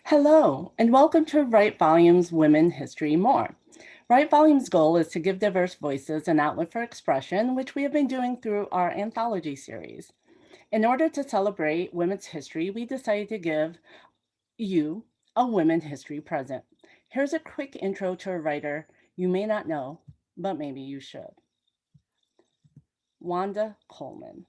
Hello, and welcome to Write Volume's Women History More. Write Volume's goal is to give diverse voices an outlet for expression, which we have been doing through our anthology series. In order to celebrate women's history, we decided to give you a women history present. Here's a quick intro to a writer you may not know, but maybe you should. Wanda Coleman.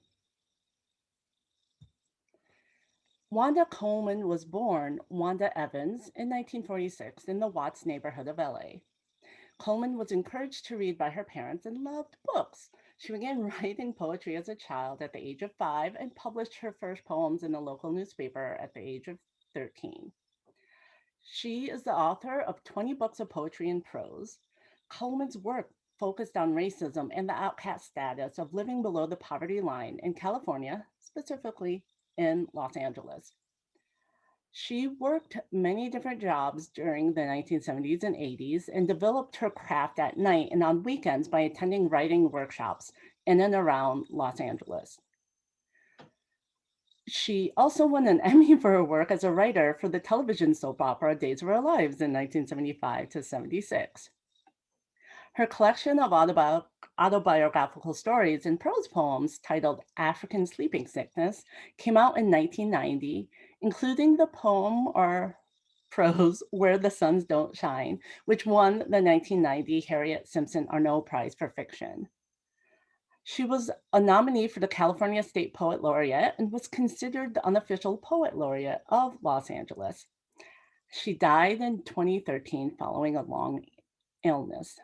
Wanda Coleman was born Wanda Evans in 1946 in the Watts neighborhood of LA. Coleman was encouraged to read by her parents and loved books. She began writing poetry as a child at the age of 5 and published her first poems in a local newspaper at the age of 13. She is the author of 20 books of poetry and prose. Coleman's work focused on racism and the outcast status of living below the poverty line in California, specifically in Los Angeles. She worked many different jobs during the 1970s and 80s and developed her craft at night and on weekends by attending writing workshops in and around Los Angeles. She also won an Emmy for her work as a writer for the television soap opera Days of Our Lives in 1975 to 76. Her collection of autobiographical stories and prose poems titled African Sleeping Sickness came out in 1990, including the poem or prose Where the Suns Don't Shine, which won the 1990 Harriet Simpson Arnault Prize for Fiction. She was a nominee for the California State Poet Laureate and was considered the unofficial poet laureate of Los Angeles. She died in 2013 following a long illness.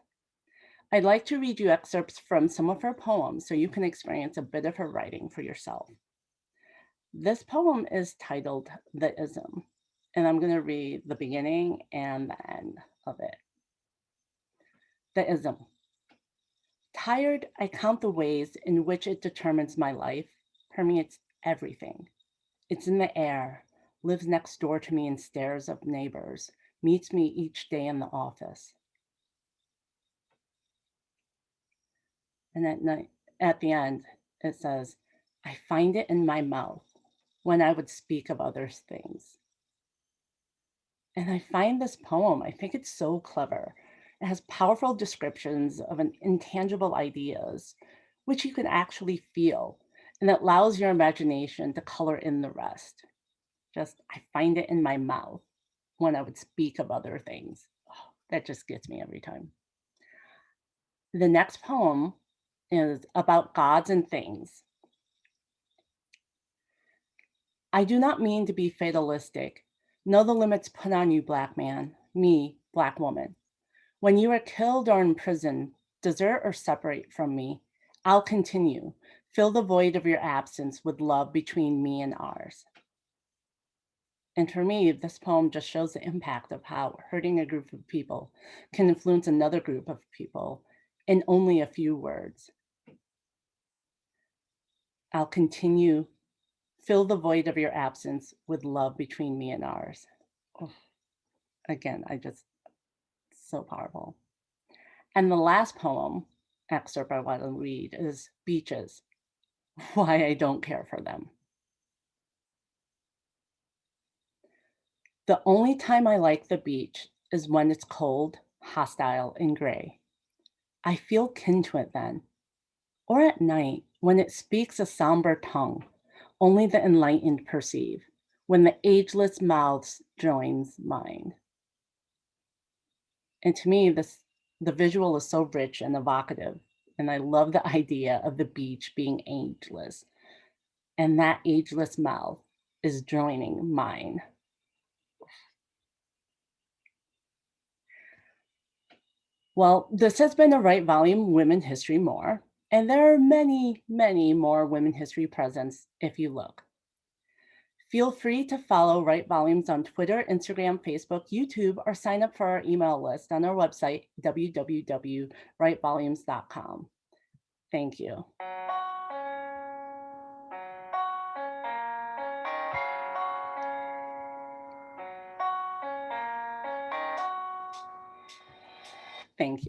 I'd like to read you excerpts from some of her poems so you can experience a bit of her writing for yourself. This poem is titled The Ism, and I'm going to read the beginning and the end of it. The Ism. Tired, I count the ways in which it determines my life, permeates everything. It's in the air, lives next door to me in stares of neighbors, meets me each day in the office. And at the end, it says, I find it in my mouth when I would speak of other things. And I find this poem, I think it's so clever. It has powerful descriptions of an intangible ideas, which you can actually feel, and it allows your imagination to color in the rest. Just, I find it in my mouth when I would speak of other things. Oh, that just gets me every time. The next poem is about gods and things. I do not mean to be fatalistic. Know the limits put on you, Black man, me, Black woman. When you are killed or imprisoned, desert or separate from me, I'll continue. Fill the void of your absence with love between me and ours. And for me, this poem just shows the impact of how hurting a group of people can influence another group of people in only a few words. I'll continue. Fill the void of your absence with love between me and ours. Oh, again, so powerful. And the last poem excerpt I want to read is Beaches, Why I Don't Care for Them. The only time I like the beach is when it's cold, hostile, and gray. I feel kin to it then. Or at night, when it speaks a somber tongue, only the enlightened perceive, when the ageless mouths joins mine. And to me, the visual is so rich and evocative. And I love the idea of the beach being ageless. And that ageless mouth is joining mine. Well, this has been a Write Volume Women History More. And there are many, many more women history presents if you look. Feel free to follow Write Volumes on Twitter, Instagram, Facebook, YouTube, or sign up for our email list on our website, www.writevolumes.com. Thank you. Thank you.